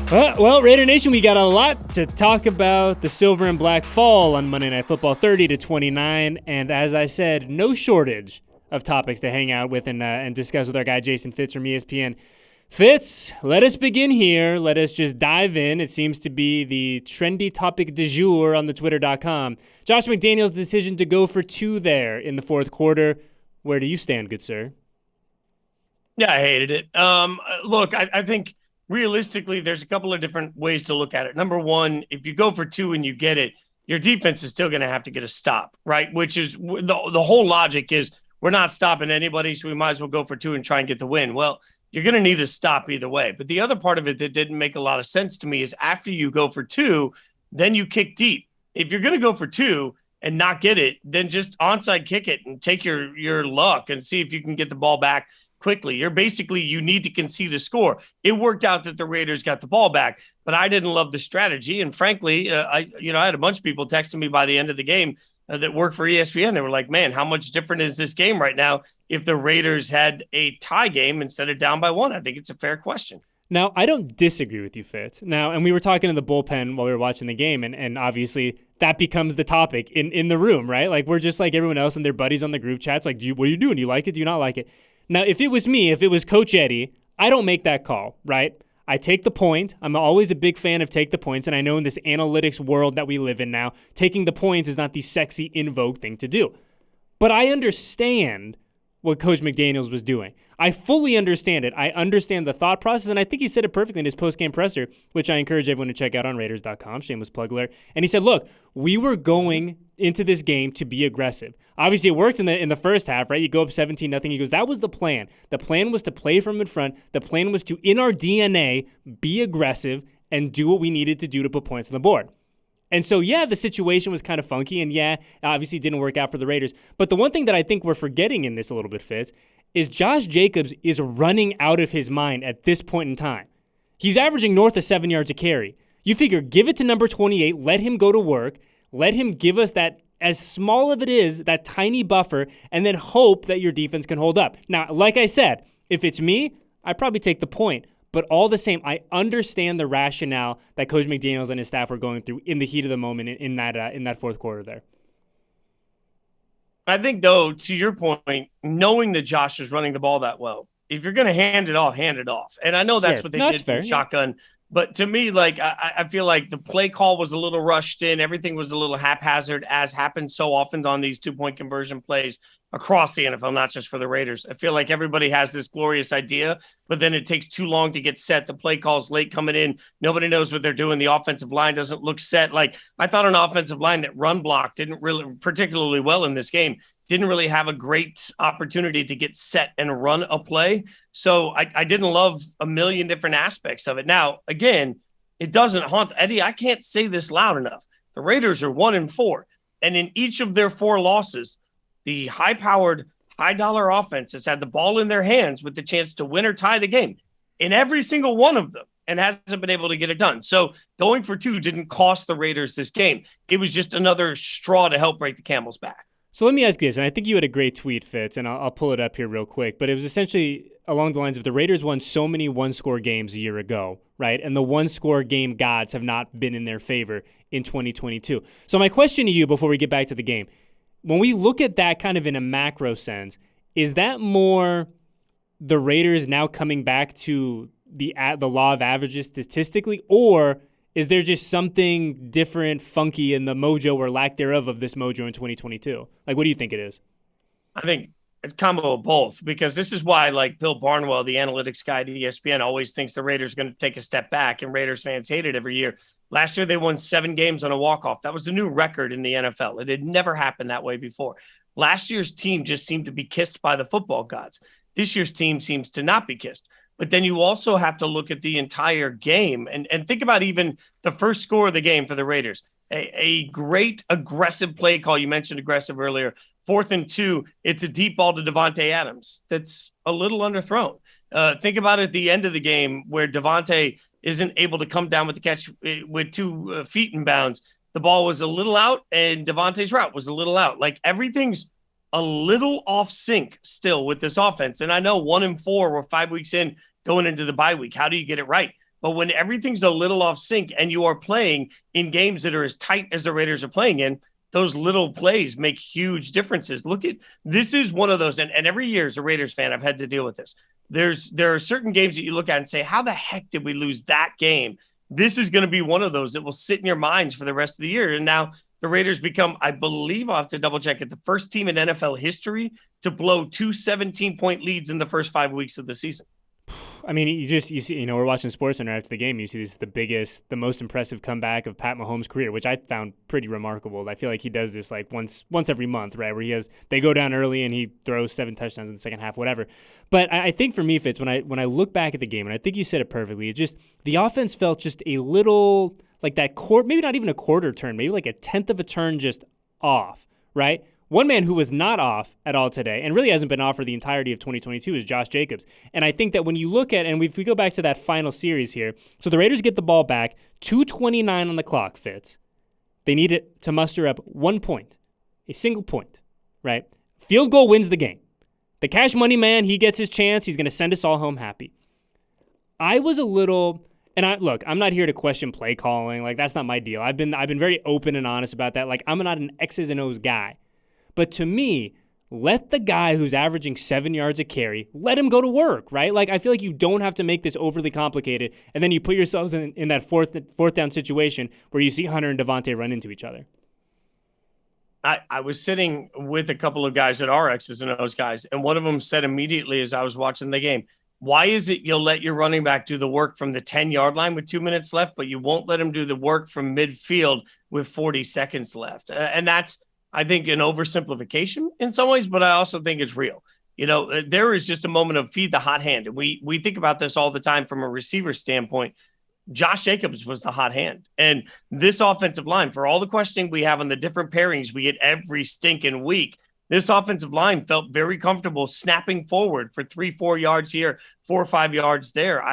Well, Raider Nation, we got a lot to talk about. The silver and black fall on Monday Night Football 30-29. And as I said, no shortage of topics to hang out with and discuss with our guy Jason Fitz from ESPN. Fitz, let us begin here. Let us just dive in. It seems to be the trendy topic du jour on the Twitter.com. Josh McDaniels' decision to go for 2 there in the fourth quarter. Where do you stand, good sir? Yeah, I hated it. Look, I think realistically, there's a couple of different ways to look at it. Number one, if you go for 2 and you get it, your defense is still going to have to get a stop, right? Which is the whole logic is we're not stopping anybody, so we might as well go for 2 and try and get the win. Well, you're going to need a stop either way. But the other part of it that didn't make a lot of sense to me is after you go for 2, then you kick deep. If you're going to go for 2 and not get it, then just onside kick it and take your luck and see if you can get the ball back quickly. You need to concede a score. It worked out that the Raiders got the ball back, but I didn't love the strategy. And frankly, I had a bunch of people texting me by the end of the game that work for ESPN. They were like, man, how much different is this game right now if the Raiders had a tie game instead of down by 1? I think it's a fair question. Now, I don't disagree with you, Fitz. Now, and we were talking in the bullpen while we were watching the game, and obviously that becomes the topic in the room, right? Like, we're just like everyone else and their buddies on the group chats. Like, what are you doing? Do you like it? Do you not like it? Now, if it was me, if it was Coach Eddie, I don't make that call, right? I take the point. I'm always a big fan of take the points, and I know in this analytics world that we live in now, taking the points is not the sexy, in vogue thing to do. But I understand what Coach McDaniels was doing. I fully understand it. I understand the thought process, and I think he said it perfectly in his post-game presser, which I encourage everyone to check out on Raiders.com, shameless plug alert. And he said, look, we were going into this game to be aggressive. Obviously, it worked in the first half, right? You go up 17-0. He goes, that was the plan. The plan was to play from in front. The plan was to, in our DNA, be aggressive and do what we needed to do to put points on the board. And so, yeah, the situation was kind of funky, and yeah, obviously it didn't work out for the Raiders. But the one thing that I think we're forgetting in this a little bit, Fitz, is Josh Jacobs is running out of his mind at this point in time. He's averaging north of 7 yards a carry. You figure, give it to number 28, let him go to work, let him give us that, as small of it is, that tiny buffer, and then hope that your defense can hold up. Now, like I said, if it's me, I'd probably take the point. But all the same, I understand the rationale that Coach McDaniels and his staff were going through in the heat of the moment in that fourth quarter there. I think, though, to your point, knowing that Josh is running the ball that well, if you're going to hand it off. And I know that's what they did from shotgun. But to me, like, I feel like the play call was a little rushed in. Everything was a little haphazard, as happens so often on these 2-point conversion plays across the NFL, not just for the Raiders. I feel like everybody has this glorious idea, but then it takes too long to get set. The play call's late coming in. Nobody knows what they're doing. The offensive line doesn't look set. Like, I thought an offensive line that run block didn't really particularly well in this game. Didn't really have a great opportunity to get set and run a play. So I didn't love a million different aspects of it. Now, again, it doesn't haunt Eddie. I can't say this loud enough. The Raiders are 1-4. And in each of their 4 losses, the high-powered, high-dollar offense has had the ball in their hands with the chance to win or tie the game in every single one of them and hasn't been able to get it done. So going for 2 didn't cost the Raiders this game. It was just another straw to help break the camel's back. So let me ask you this, and I think you had a great tweet, Fitz, and I'll pull it up here real quick, but it was essentially along the lines of the Raiders won so many one-score games a year ago, right? And the one-score game gods have not been in their favor in 2022. So my question to you before we get back to the game, when we look at that kind of in a macro sense, is that more the Raiders now coming back to the law of averages statistically, or is there just something different, funky in the mojo or lack thereof of this mojo in 2022? Like, what do you think it is? I think it's a combo of both, because this is why, like, Bill Barnwell, the analytics guy at ESPN, always thinks the Raiders are going to take a step back, and Raiders fans hate it every year. Last year, they won 7 games on a walk-off. That was a new record in the NFL. It had never happened that way before. Last year's team just seemed to be kissed by the football gods. This year's team seems to not be kissed. But then you also have to look at the entire game and think about even the first score of the game for the Raiders. A great aggressive play call. You mentioned aggressive earlier. 4th and 2, it's a deep ball to Davante Adams that's a little underthrown. Think about it at the end of the game where Davante isn't able to come down with the catch with 2 feet in bounds. The ball was a little out and Davante's route was a little out. Like, everything's a little off sync still with this offense. And I know 1-4, we're 5 weeks in going into the bye week. How do you get it right? But when everything's a little off sync and you are playing in games that are as tight as the Raiders are playing in, those little plays make huge differences. This is one of those, and every year as a Raiders fan, I've had to deal with this. There are certain games that you look at and say, how the heck did we lose that game? This is going to be one of those that will sit in your minds for the rest of the year. And now the Raiders become, I believe, I'll have to double check it, the first team in NFL history to blow 2 17-point leads in the first 5 weeks of the season. I mean, you see, we're watching SportsCenter after the game. You see this is the most impressive comeback of Pat Mahomes' career, which I found pretty remarkable. I feel like he does this like once every month, right? Where they go down early and he throws 7 touchdowns in the second half, whatever. But I think for me, Fitz, when I look back at the game, and I think you said it perfectly, the offense felt just a little like that maybe not even a quarter turn, maybe like a tenth of a turn just off, right? One man who was not off at all today and really hasn't been off for the entirety of 2022 is Josh Jacobs. And I think that when you look at, and if we go back to that final series here, so the Raiders get the ball back, 2:29 on the clock, Fitz. They need it to muster up 1 point, a single point, right? Field goal wins the game. The cash money man, he gets his chance. He's going to send us all home happy. I was a little... And I'm not here to question play calling. Like, that's not my deal. I've been very open and honest about that. Like, I'm not an X's and O's guy. But to me, let the guy who's averaging 7 yards a carry, let him go to work, right? Like, I feel like you don't have to make this overly complicated, and then you put yourselves in that fourth down situation where you see Hunter and Devontae run into each other. I was sitting with a couple of guys that are X's and O's guys, and one of them said immediately as I was watching the game, why is it you'll let your running back do the work from the 10-yard line with 2 minutes left, but you won't let him do the work from midfield with 40 seconds left? And that's, I think, an oversimplification in some ways, but I also think it's real. There is just a moment of feed the hot hand. And we think about this all the time from a receiver standpoint. Josh Jacobs was the hot hand. And this offensive line, for all the questioning we have on the different pairings we get every stinking week, this offensive line felt very comfortable snapping forward for 3-4 yards here, 4 or 5 yards there.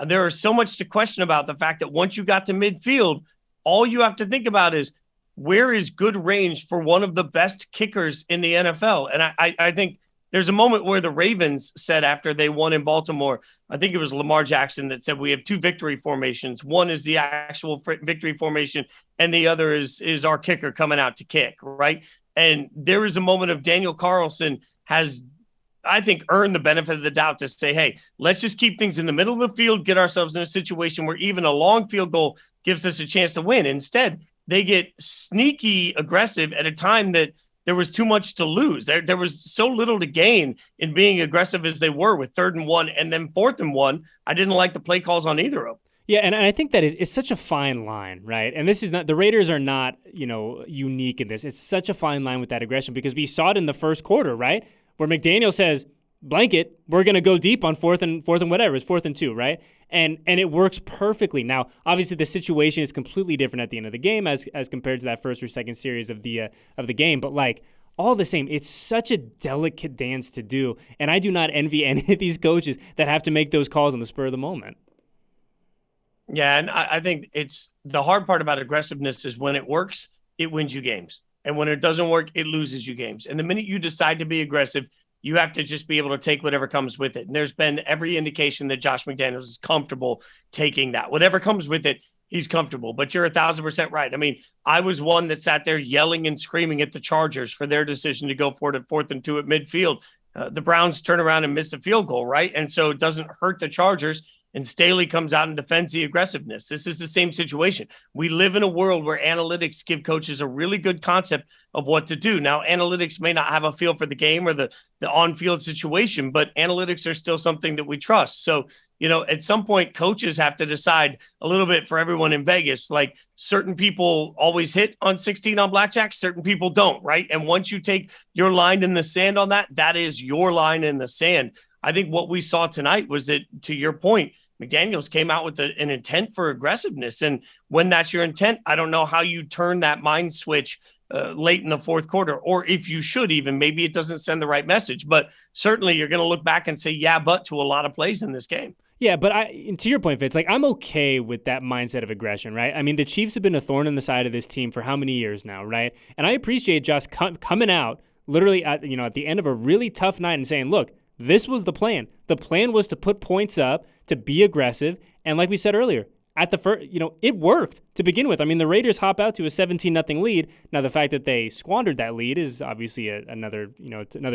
There is so much to question about the fact that once you got to midfield, all you have to think about is, where is good range for one of the best kickers in the NFL? And I think there's a moment where the Ravens said after they won in Baltimore, I think it was Lamar Jackson that said, we have 2 victory formations. One is the actual victory formation, and the other is our kicker coming out to kick, right? And there is a moment of Daniel Carlson has, I think, earned the benefit of the doubt to say, hey, let's just keep things in the middle of the field, get ourselves in a situation where even a long field goal gives us a chance to win. Instead, they get sneaky aggressive at a time that there was too much to lose. There was so little to gain in being aggressive as they were with 3rd and 1 and then 4th and 1. I didn't like the play calls on either of them. Yeah, and I think that it's such a fine line, right? And this is not, the Raiders are not, unique in this. It's such a fine line with that aggression because we saw it in the first quarter, right? Where McDaniel says, blanket, we're going to go deep on fourth and whatever. It's 4th and 2, right? And it works perfectly. Now, obviously, the situation is completely different at the end of the game as compared to that first or second series of the game. But like all the same, it's such a delicate dance to do. And I do not envy any of these coaches that have to make those calls on the spur of the moment. Yeah, and I think it's the hard part about aggressiveness is when it works, it wins you games. And when it doesn't work, it loses you games. And the minute you decide to be aggressive, you have to just be able to take whatever comes with it. And there's been every indication that Josh McDaniels is comfortable taking that. Whatever comes with it, he's comfortable. But you're 1,000% right. I mean, I was one that sat there yelling and screaming at the Chargers for their decision to go for it at 4th and 2 at midfield. The Browns turn around and miss a field goal, right? And so it doesn't hurt the Chargers. And Staley comes out and defends the aggressiveness. This is the same situation. We live in a world where analytics give coaches a really good concept of what to do. Now, analytics may not have a feel for the game or the on-field situation, but analytics are still something that we trust. So, at some point, coaches have to decide a little bit for everyone in Vegas. Like, certain people always hit on 16 on blackjack, certain people don't, right? And once you take your line in the sand on that, that is your line in the sand. I think what we saw tonight was that, to your point, McDaniels came out with an intent for aggressiveness. And when that's your intent, I don't know how you turn that mind switch late in the fourth quarter, or if you should even, maybe it doesn't send the right message, but certainly you're going to look back and say, yeah, but to a lot of plays in this game. Yeah, but to your point, Fitz, I'm okay with that mindset of aggression, right? I mean, the Chiefs have been a thorn in the side of this team for how many years now, right? And I appreciate Josh coming out literally at the end of a really tough night and saying, look, this was the plan. The plan was to put points up, to be aggressive, And like we said earlier, at the first, it worked to begin with. I mean, the Raiders hop out to a 17-0 lead. Now, the fact that they squandered that lead is obviously another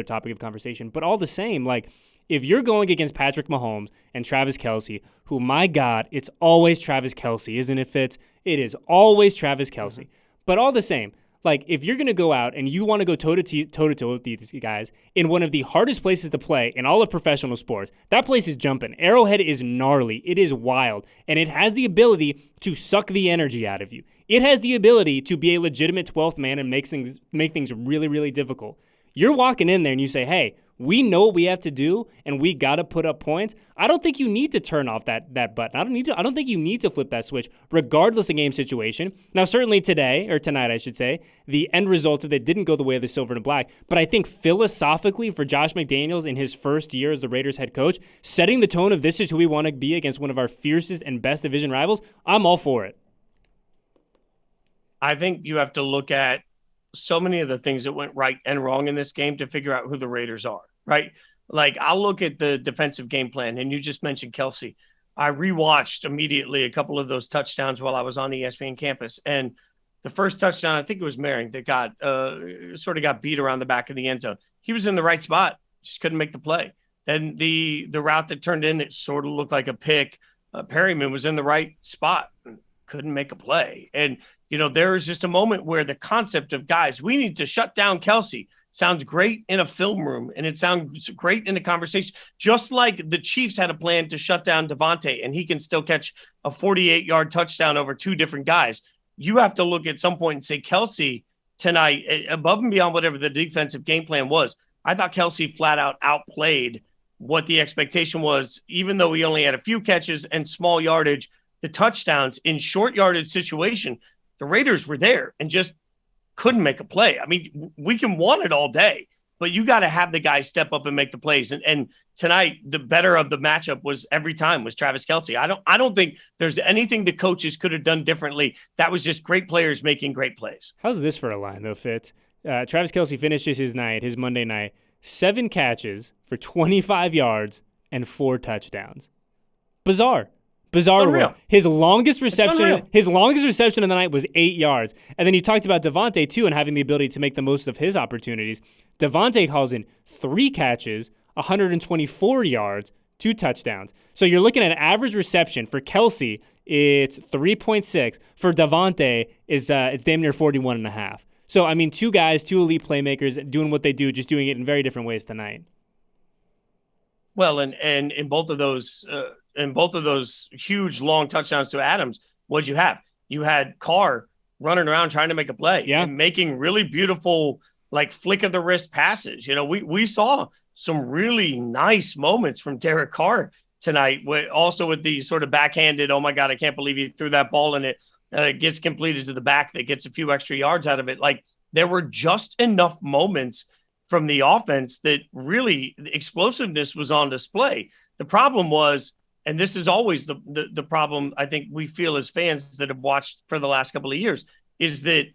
topic of conversation. But all the same, like, if you're going against Patrick Mahomes and Travis Kelce, who, my God, it's always Travis Kelce, isn't it, Fitz? It is always Travis Kelce. Mm-hmm. But all the same, like, if you're going to go out and you want to go toe-to-toe with these guys in one of the hardest places to play in all of professional sports, that place is jumping. Arrowhead is gnarly. It is wild. And it has the ability to suck the energy out of you. It has the ability to be a legitimate 12th man and make things really, really difficult. You're walking in there and you say, hey, we know what we have to do, and we got to put up points. I don't think you need to turn off that button. I don't think you need to flip that switch, regardless of game situation. Now, certainly tonight, I should say, the end result of it didn't go the way of the silver and black. But I think philosophically, for Josh McDaniels in his first year as the Raiders head coach, setting the tone of this is who we want to be against one of our fiercest and best division rivals, I'm all for it. I think you have to look at so many of the things that went right and wrong in this game to figure out who the Raiders are, right? Like, I'll look at the defensive game plan, and you just mentioned Kelce. I rewatched immediately a couple of those touchdowns while I was on ESPN campus, and the first touchdown, I think it was Merring that got beat around the back of the end zone. He was in the right spot, just couldn't make the play. Then the route that turned in, it sort of looked like a pick. Perryman was in the right spot, couldn't make a play. And there was just a moment where the concept of, guys, we need to shut down Kelce sounds great in a film room, and it sounds great in a conversation, just like the Chiefs had a plan to shut down Devontae, and he can still catch a 48-yard touchdown over two different guys. You have to look at some point and say, Kelce tonight, above and beyond whatever the defensive game plan was, I thought Kelce flat out outplayed what the expectation was, even though he only had a few catches and small yardage. The touchdowns in short yardage situation, the Raiders were there and just couldn't make a play. I mean, we can want it all day, but you got to have the guy step up and make the plays. And tonight, the better of the matchup was Travis Kelce. I don't think there's anything the coaches could have done differently. That was just great players making great plays. How's this for a line, though, Fitz? Travis Kelce finishes his Monday night, 7 catches for 25 yards and 4 touchdowns. Bizarre. His longest reception of the night was 8 yards. And then you talked about Devontae, too, and having the ability to make the most of his opportunities. Devontae calls in 3 catches, 124 yards, 2 touchdowns. So you're looking at an average reception for Kelce, it's 3.6. For Devontae, it's damn near 41.5. So, I mean, 2 guys, 2 elite playmakers doing what they do, just doing it in very different ways tonight. Well, and in both of those huge long touchdowns to Adams, what'd you have? You had Carr running around trying to make a play and making really beautiful, like, flick of the wrist passes. We saw some really nice moments from Derek Carr tonight, also with the sort of backhanded, oh my God, I can't believe he threw that ball and it gets completed to the back that gets a few extra yards out of it. Like, there were just enough moments from the offense that really the explosiveness was on display. The problem was, and this is always the problem I think we feel as fans that have watched for the last couple of years, is that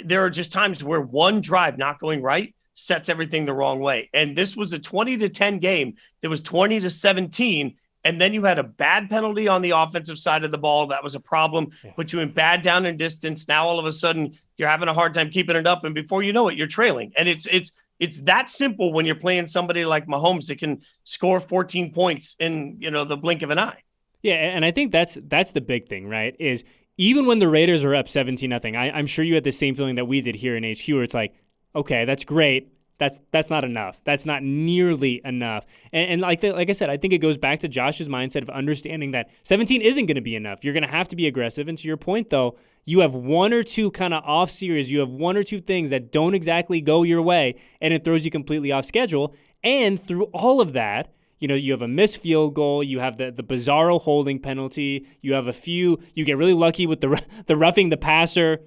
there are just times where one drive not going right sets everything the wrong way. And this was a 20-10 game that was 20-17. And then you had a bad penalty on the offensive side of the ball. That was a problem. Put you in bad down and distance. Now all of a sudden you're having a hard time keeping it up. And before you know it, you're trailing. And it's that simple when you're playing somebody like Mahomes that can score 14 points in, the blink of an eye. Yeah, and I think that's the big thing, right? Is even when the Raiders are up 17-0, I'm sure you had the same feeling that we did here in HQ, where it's like, okay, that's great. That's not enough. That's not nearly enough. And like I said, I think it goes back to Josh's mindset of understanding that 17 isn't going to be enough. You're going to have to be aggressive. And to your point, though, you have 1 or 2 kind of off series. You have 1 or 2 things that don't exactly go your way, and it throws you completely off schedule. And through all of that, you have a missed field goal. You have the bizarro holding penalty. You have you get really lucky with the roughing the passer,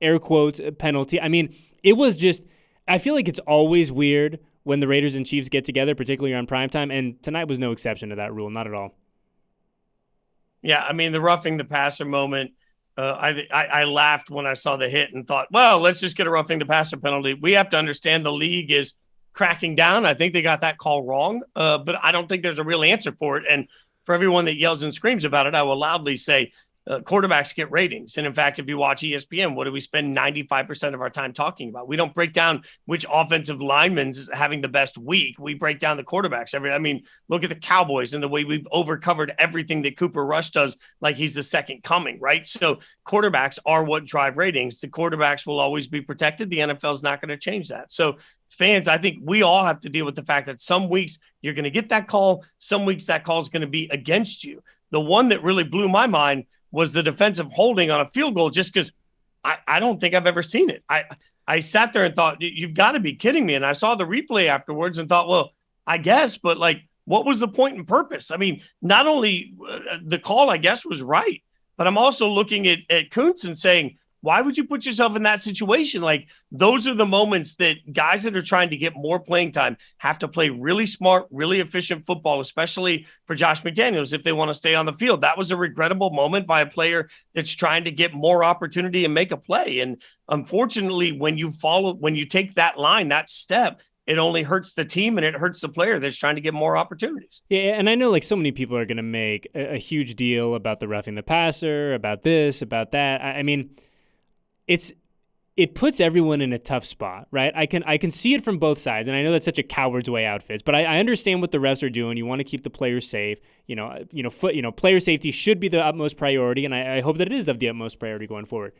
air quotes, penalty. I mean, it was just, I feel like it's always weird when the Raiders and Chiefs get together, particularly on primetime, and tonight was no exception to that rule, not at all. Yeah, I mean, the roughing the passer moment, I laughed when I saw the hit and thought, well, let's just get a roughing the passer penalty. We have to understand the league is cracking down. I think they got that call wrong, but I don't think there's a real answer for it. And for everyone that yells and screams about it, I will loudly say, quarterbacks get ratings. And in fact, if you watch ESPN, what do we spend 95% of our time talking about? We don't break down which offensive lineman's having the best week. We break down the quarterbacks. Look at the Cowboys and the way we've overcovered everything that Cooper Rush does, like he's the second coming, right? So quarterbacks are what drive ratings. The quarterbacks will always be protected. The NFL is not going to change that. So fans, I think we all have to deal with the fact that some weeks you're going to get that call. Some weeks that call is going to be against you. The one that really blew my mind was the defensive holding on a field goal, just because I don't think I've ever seen it. I sat there and thought, you've got to be kidding me. And I saw the replay afterwards and thought, well, I guess, but like, what was the point and purpose? I mean, not only the call, I guess, was right, but I'm also looking at Kuntz and saying, why would you put yourself in that situation? Like, those are the moments that guys that are trying to get more playing time have to play really smart, really efficient football, especially for Josh McDaniels, if they want to stay on the field. That was a regrettable moment by a player that's trying to get more opportunity and make a play. And unfortunately, when you take that line, that step, it only hurts the team and it hurts the player that's trying to get more opportunities. Yeah, and I know like so many people are going to make a huge deal about the roughing the passer, about this, about that. I mean, it puts everyone in a tough spot, right? I can see it from both sides, and I know that's such a coward's way out, Fitz, but I understand what the refs are doing. You want to keep the players safe. Player safety should be the utmost priority, and I hope that it is of the utmost priority going forward.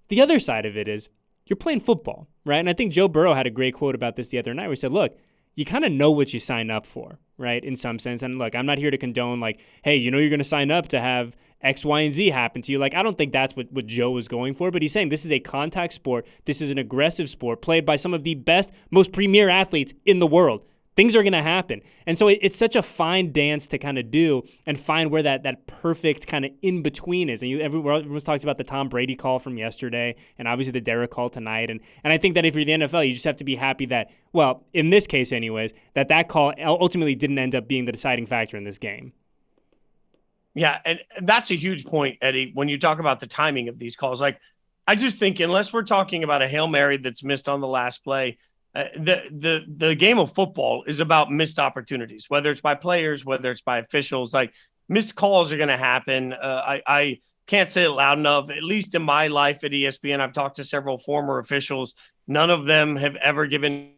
The other side of it is you're playing football, right? And I think Joe Burrow had a great quote about this the other night where he said, look, you kind of know what you sign up for, right, in some sense. And look, I'm not here to condone like, hey, you're going to sign up to have X, Y, and Z happen to you. Like, I don't think that's what Joe was going for, but he's saying this is a contact sport. This is an aggressive sport played by some of the best, most premier athletes in the world. Things are going to happen. And so it's such a fine dance to kind of do and find where that perfect kind of in-between is. And everyone's talks about the Tom Brady call from yesterday and obviously the Derek call tonight. And I think that if you're the NFL, you just have to be happy that, well, in this case anyways, that call ultimately didn't end up being the deciding factor in this game. Yeah, and that's a huge point, Eddie, when you talk about the timing of these calls. Like, I just think unless we're talking about a Hail Mary that's missed on the last play, the game of football is about missed opportunities, whether it's by players, whether it's by officials. Like, missed calls are going to happen. I can't say it loud enough. At least in my life at ESPN, I've talked to several former officials. None of them have ever given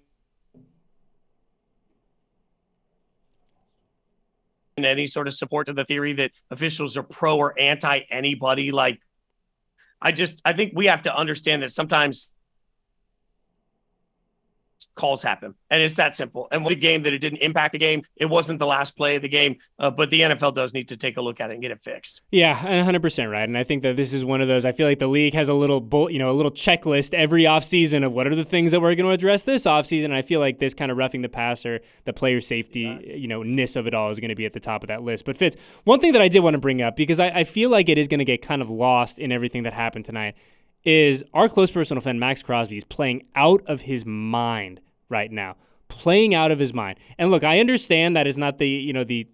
any sort of support to the theory that officials are pro or anti anybody. Like, I think we have to understand that sometimes calls happen, and it's that simple. And the game that it didn't impact the game, it wasn't the last play of the game, but the NFL does need to take a look at it and get it fixed. Yeah, 100% right. And I think that this is one of those. I feel like the league has a little checklist every offseason of what are the things that we're going to address this offseason. And I feel like this kind of roughing the passer, the player safety, ness of it all is going to be at the top of that list. But Fitz, one thing that I did want to bring up, because I feel like it is going to get kind of lost in everything that happened tonight, is our close personal friend Maxx Crosby is playing out of his mind right now, playing out of his mind. And look, I understand that is not the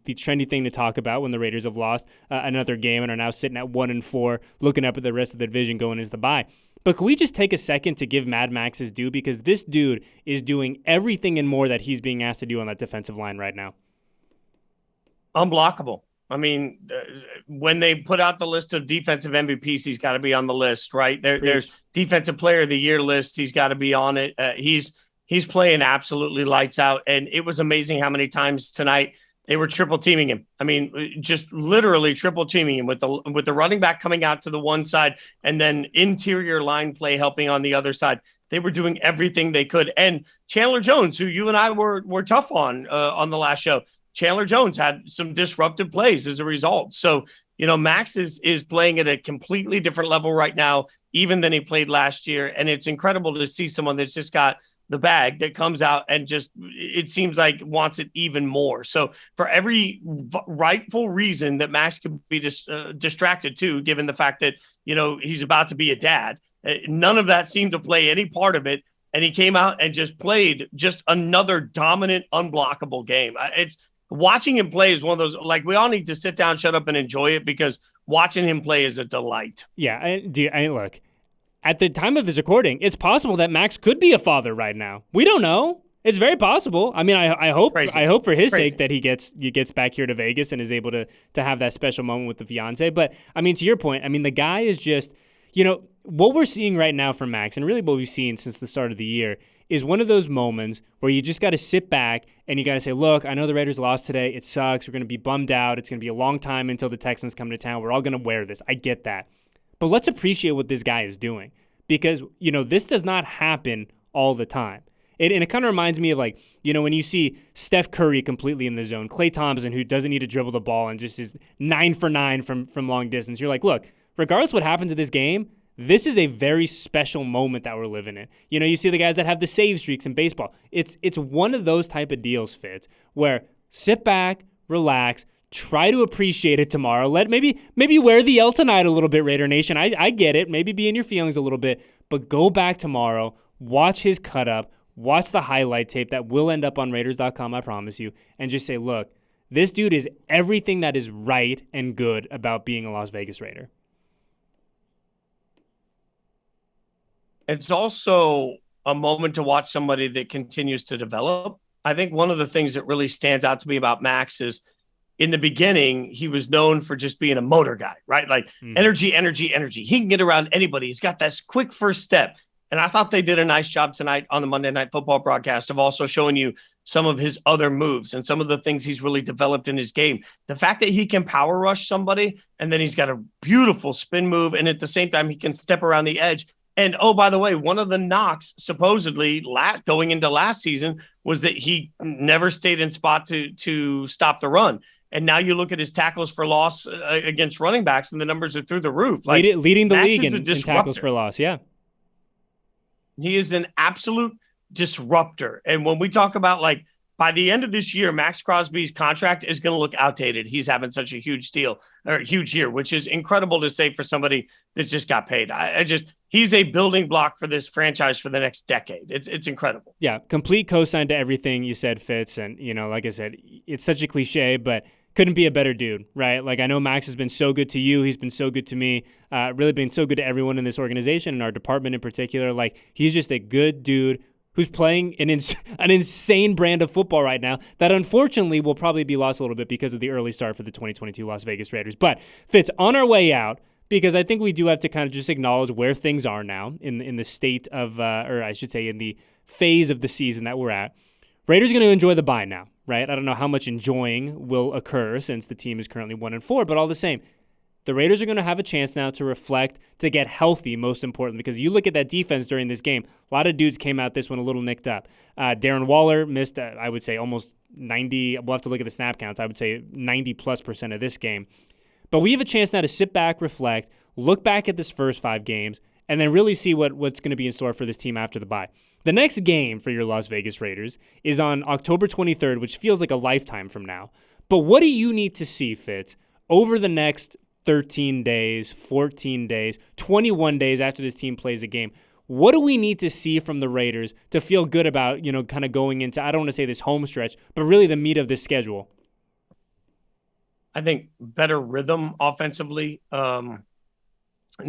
trendy thing to talk about when the Raiders have lost another game and are now sitting at 1-4, looking up at the rest of the division going into the bye. But can we just take a second to give Mad Max his due, because this dude is doing everything and more that he's being asked to do on that defensive line right now. Unblockable. I mean, when they put out the list of defensive MVPs, he's got to be on the list, right? There's defensive player of the year list. He's got to be on it. He's playing absolutely lights out. And it was amazing how many times tonight they were triple teaming him. I mean, just literally triple teaming him with the running back coming out to the one side and then interior line play helping on the other side. They were doing everything they could. And Chandler Jones, who you and I were tough on the last show, Chandler Jones had some disruptive plays as a result. So, Max is playing at a completely different level right now, even than he played last year. And it's incredible to see someone that's just got the bag that comes out and just, it seems like, wants it even more. So for every rightful reason that Max could be distracted too, given the fact that, he's about to be a dad, none of that seemed to play any part of it. And he came out and just played just another dominant, unblockable game. It's watching him play is one of those, like, we all need to sit down, shut up, and enjoy it, because watching him play is a delight. Yeah. Look, at the time of this recording, it's possible that Max could be a father right now. We don't know. It's very possible. I mean, I hope Crazy. I hope for his Crazy. sake that he gets back here to Vegas and is able to have that special moment with the fiance. But I mean, to your point, I mean, the guy is just, what we're seeing right now from Maxx, and really what we've seen since the start of the year, is one of those moments where you just got to sit back and you got to say, look, I know the Raiders lost today. It sucks. We're going to be bummed out. It's going to be a long time until the Texans come to town. We're all going to wear this. I get that. But let's appreciate what this guy is doing, because, this does not happen all the time. And it kind of reminds me of, like, when you see Steph Curry completely in the zone, Klay Thompson, who doesn't need to dribble the ball and just is 9 for 9 from long distance. You're like, look, regardless what happens in this game, this is a very special moment that we're living in. You see the guys that have the save streaks in baseball. It's one of those type of deals, Fitz, where sit back, relax, try to appreciate it tomorrow. Maybe wear the L tonight a little bit, Raider Nation. I get it. Maybe be in your feelings a little bit, but go back tomorrow, watch his cut up, watch the highlight tape that will end up on Raiders.com, I promise you, and just say, look, this dude is everything that is right and good about being a Las Vegas Raider. It's also a moment to watch somebody that continues to develop. I think one of the things that really stands out to me about Maxx is, in the beginning, he was known for just being a motor guy, right? Like energy. He can get around anybody. He's got this quick first step. And I thought they did a nice job tonight on the Monday Night Football broadcast of also showing you some of his other moves and some of the things he's really developed in his game. The fact that he can power rush somebody, and then he's got a beautiful spin move, and at the same time, he can step around the edge. And, oh, by the way, one of the knocks supposedly going into last season was that he never stayed in spot to stop the run. And now you look at his tackles for loss against running backs, and the numbers are through the roof. Like, leading the league in tackles for loss, yeah. He is an absolute disruptor. And when we talk about, like, by the end of this year, Maxx Crosby's contract is going to look outdated. He's having such a huge year, which is incredible to say for somebody that just got paid. He's a building block for this franchise for the next decade. It's incredible. Yeah, complete cosign to everything you said, Fitz. And, like I said, it's such a cliche, but couldn't be a better dude, right? Like, I know Maxx has been so good to you. He's been so good to me, really been so good to everyone in this organization and our department in particular. Like, he's just a good dude who's playing an insane brand of football right now that unfortunately will probably be lost a little bit because of the early start for the 2022 Las Vegas Raiders. But, Fitz, on our way out, because I think we do have to kind of just acknowledge where things are now in the state of, or I should say in the phase of the season that we're at. Raiders are going to enjoy the bye now, right? I don't know how much enjoying will occur since the team is currently 1-4, but all the same, the Raiders are going to have a chance now to reflect, to get healthy, most important, because you look at that defense during this game, a lot of dudes came out this one a little nicked up. Darren Waller missed, I would say, almost 90, we'll have to look at the snap counts, I would say 90+% of this game. But we have a chance now to sit back, reflect, look back at this first 5 games, and then really see what's going to be in store for this team after the bye. The next game for your Las Vegas Raiders is on October 23rd, which feels like a lifetime from now. But what do you need to see, Fitz, over the next 13 days, 14 days, 21 days after this team plays a game? What do we need to see from the Raiders to feel good about, kind of going into, I don't want to say this home stretch, but really the meat of this schedule? I think better rhythm offensively.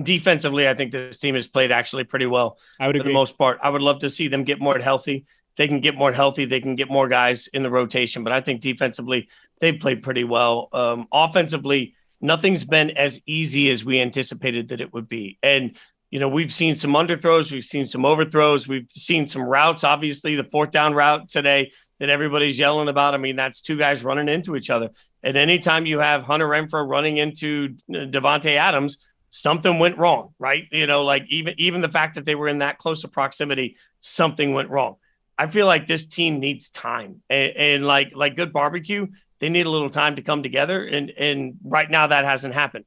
Defensively, I think this team has played actually pretty well. I would agree. For the most part. I would love to see them get more healthy. They can get more healthy. They can get more guys in the rotation. But I think defensively, they've played pretty well. Offensively, nothing's been as easy as we anticipated that it would be. And, we've seen some underthrows. We've seen some overthrows. We've seen some routes. Obviously, the 4th down route today that everybody's yelling about. I mean, that's 2 guys running into each other. And anytime you have Hunter Renfrow running into Devontae Adams, something went wrong, right? Like even the fact that they were in that close of proximity, something went wrong. I feel like this team needs time, and like good barbecue, they need a little time to come together. And right now that hasn't happened.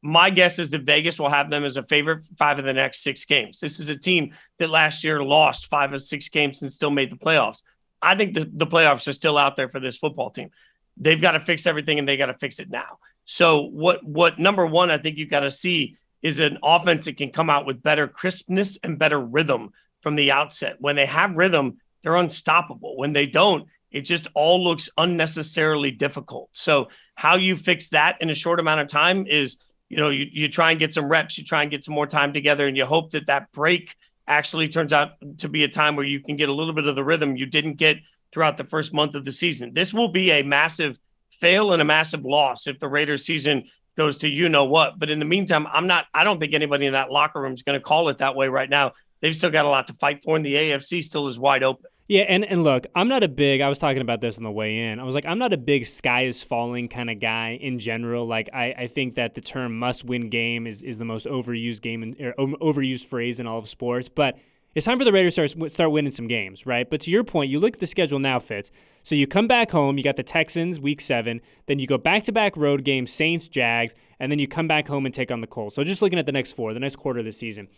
My guess is that Vegas will have them as a favorite 5 of the next 6 games. This is a team that last year lost 5 of 6 games and still made the playoffs. I think the playoffs are still out there for this football team. They've got to fix everything, and they got to fix it now. So what number one, I think you've got to see is an offense that can come out with better crispness and better rhythm from the outset. When they have rhythm, they're unstoppable. When they don't, it just all looks unnecessarily difficult. So how you fix that in a short amount of time is, you try and get some reps, you try and get some more time together, and you hope that break actually turns out to be a time where you can get a little bit of the rhythm you didn't get throughout the first month of the season. This will be a massive fail and a massive loss if the Raiders season goes to you know what. But in the meantime, I don't think anybody in that locker room is going to call it that way right now. They've still got a lot to fight for, and the AFC still is wide open. Yeah, and look, I was talking about this on the way in. I was like, I'm not a big sky is falling kind of guy in general. Like, I think that the term must-win game is the most overused overused phrase in all of sports. But it's time for the Raiders to start winning some games, right? But to your point, you look at the schedule now, Fitz. So you come back home, you got the Texans week 7, then you go back-to-back road games, Saints, Jags, and then you come back home and take on the Colts. So just looking at the next quarter of the season.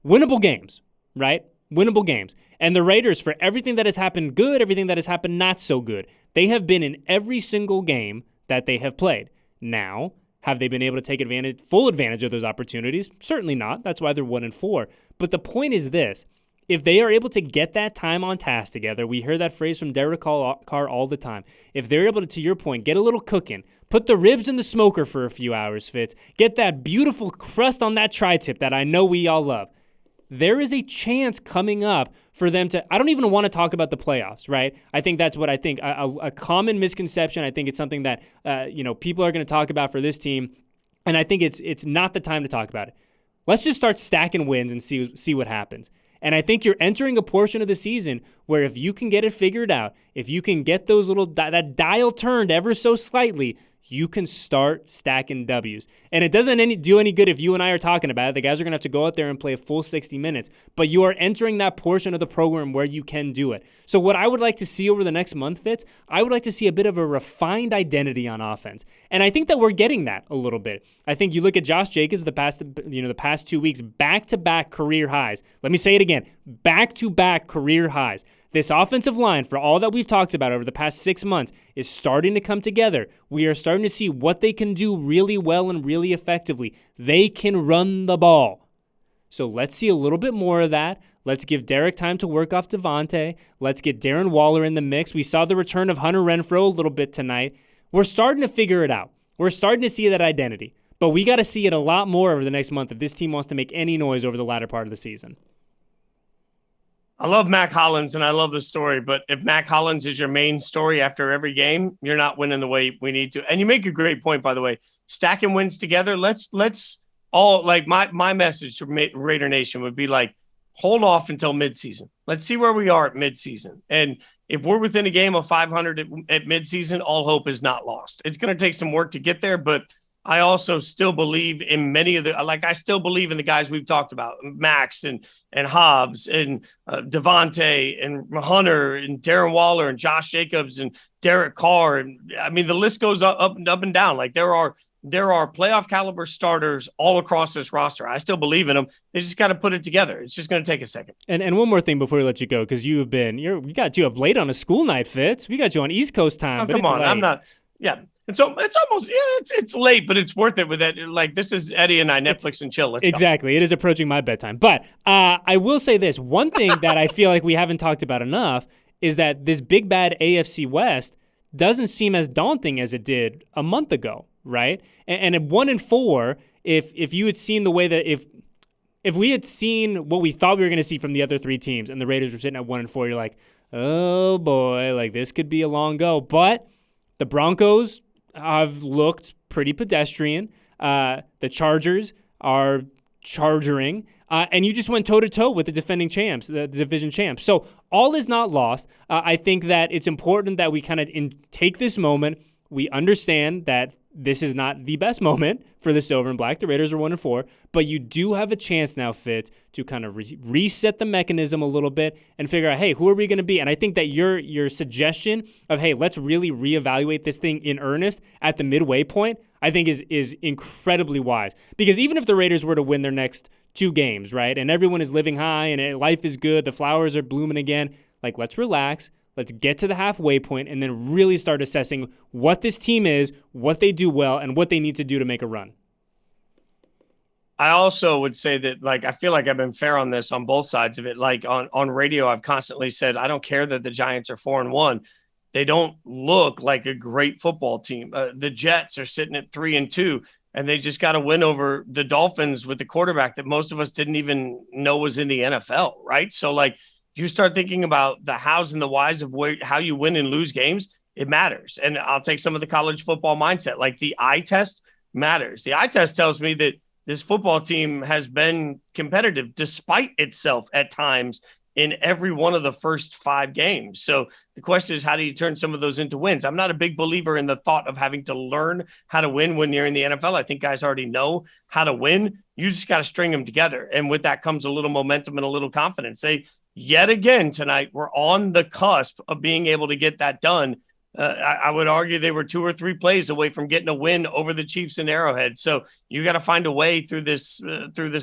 Winnable games, right? Winnable games. And the Raiders, for everything that has happened good, everything that has happened not so good, they have been in every single game that they have played. Now, have they been able to take full advantage of those opportunities? Certainly not. That's why they're 1-4. But the point is this. If they are able to get that time on task together, we hear that phrase from Derek Carr all the time. If they're able to your point, get a little cooking, put the ribs in the smoker for a few hours, Fitz, get that beautiful crust on that tri-tip that I know we all love, there is a chance coming up for them to, I don't even want to talk about the playoffs, right? I think that's what I think. A common misconception, I think it's something that people are going to talk about for this team, and I think it's not the time to talk about it. Let's just start stacking wins and see what happens. And I think you're entering a portion of the season where if you can get it figured out, if you can get those that dial turned ever so slightly, you can start stacking W's. And it doesn't do any good if you and I are talking about it. The guys are going to have to go out there and play a full 60 minutes. But you are entering that portion of the program where you can do it. So what I would like to see over the next month, Fitz, I would like to see a bit of a refined identity on offense. And I think that we're getting that a little bit. I think you look at Josh Jacobs the past 2 weeks, back-to-back career highs. Let me say it again, back-to-back career highs. This offensive line, for all that we've talked about over the past 6 months, is starting to come together. We are starting to see what they can do really well and really effectively. They can run the ball. So let's see a little bit more of that. Let's give Derek time to work off Devontae. Let's get Darren Waller in the mix. We saw the return of Hunter Renfrow a little bit tonight. We're starting to figure it out. We're starting to see that identity. But we got to see it a lot more over the next month if this team wants to make any noise over the latter part of the season. I love Mac Hollins and I love the story, but if Mac Hollins is your main story after every game, you're not winning the way we need to. And you make a great point, by the way, stacking wins together. Let's all, like, my message to Raider Nation would be like, hold off until midseason. Let's see where we are at midseason. And if we're within a game of 500 at midseason, all hope is not lost. It's going to take some work to get there, but I also still believe in I still believe in the guys we've talked about, Max and Hobbs and Devontae and Hunter and Darren Waller and Josh Jacobs and Derek Carr. And I mean, the list goes up and down. Like there are playoff caliber starters all across this roster. I still believe in them. They just got to put it together. It's just going to take a second. And one more thing before we let you go, because we got you up late on a school night, Fitz. We got you on East Coast time. Oh, come on, late. I'm not. Yeah. And so it's almost, it's late, but it's worth it with that. Like, this is Eddie and I, Netflix and chill. Let's exactly. Go. It is approaching my bedtime. But I will say this. One thing that I feel like we haven't talked about enough is that this big bad AFC West doesn't seem as daunting as it did a month ago, right? And at 1-4, if you had seen the way that if we had seen what we thought we were going to see from the other three teams and the Raiders were sitting at 1-4, you're like, oh boy, like this could be a long go. But the Broncos have looked pretty pedestrian. The Chargers are charging. And you just went toe-to-toe with the defending champs, the division champs. So all is not lost. I think that it's important that we kind of take this moment. We understand that this is not the best moment for the Silver and Black. The Raiders are 1-4. But you do have a chance now, Fitz, to kind of reset the mechanism a little bit and figure out, hey, who are we going to be? And I think that your suggestion of, hey, let's really reevaluate this thing in earnest at the midway point, I think is incredibly wise. Because even if the Raiders were to win their next 2 games, right, and everyone is living high and life is good, the flowers are blooming again, like, let's relax. Let's get to the halfway point and then really start assessing what this team is, what they do well, and what they need to do to make a run. I also would say that, like, I feel like I've been fair on this on both sides of it. Like on radio, I've constantly said, I don't care that the Giants are 4-1. They don't look like a great football team. The Jets are sitting at 3-2. and they just got a win over the Dolphins with the quarterback that most of us didn't even know was in the NFL, right? So, like, you start thinking about the hows and the whys of how you win and lose games, it matters. And I'll take some of the college football mindset, like the eye test matters. The eye test tells me that this football team has been competitive despite itself at times in every one of the first 5 games. So the question is, how do you turn some of those into wins? I'm not a big believer in the thought of having to learn how to win when you're in the NFL. I think guys already know how to win. You just got to string them together. And with that comes a little momentum and a little confidence. Yet again tonight, we're on the cusp of being able to get that done. I would argue they were 2 or 3 plays away from getting a win over the Chiefs in Arrowhead. So you got to find a way through this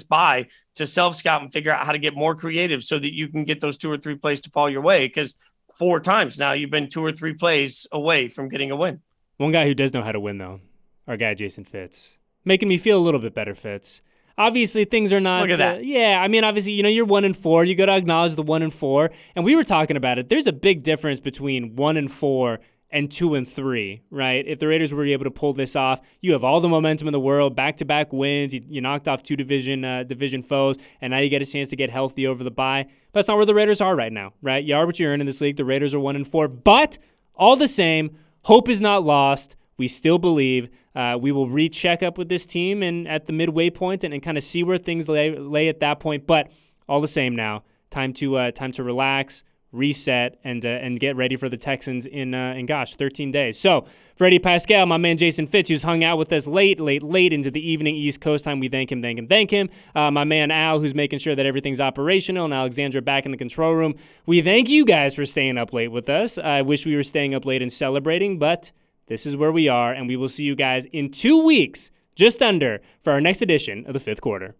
bye to self-scout and figure out how to get more creative so that you can get those 2 or 3 plays to fall your way. Because 4 times now you've been 2 or 3 plays away from getting a win. One guy who does know how to win, though, our guy Jason Fitz, making me feel a little bit better, Fitz. Obviously, things are not. Look at that. Yeah, I mean, obviously, you're 1-4. You got to acknowledge the 1-4, and we were talking about it. There's a big difference between 1-4 and 2-3, right? If the Raiders were able to pull this off, you have all the momentum in the world, back-to-back wins. You knocked off 2 division foes, and now you get a chance to get healthy over the bye. But that's not where the Raiders are right now, right? You are what you earn in this league. The Raiders are 1-4, but all the same, hope is not lost. We still believe. We will recheck up with this team and at the midway point and kind of see where things lay at that point. But all the same, now time to relax, reset, and get ready for the Texans in 13 days. So for Eddie Paskal, my man Jason Fitz, who's hung out with us late into the evening East Coast time, we thank him. My man Al, who's making sure that everything's operational, and Alexandra back in the control room. We thank you guys for staying up late with us. I wish we were staying up late and celebrating, but this is where we are, and we will see you guys in 2 weeks, just under, for our next edition of the 5th Quarter.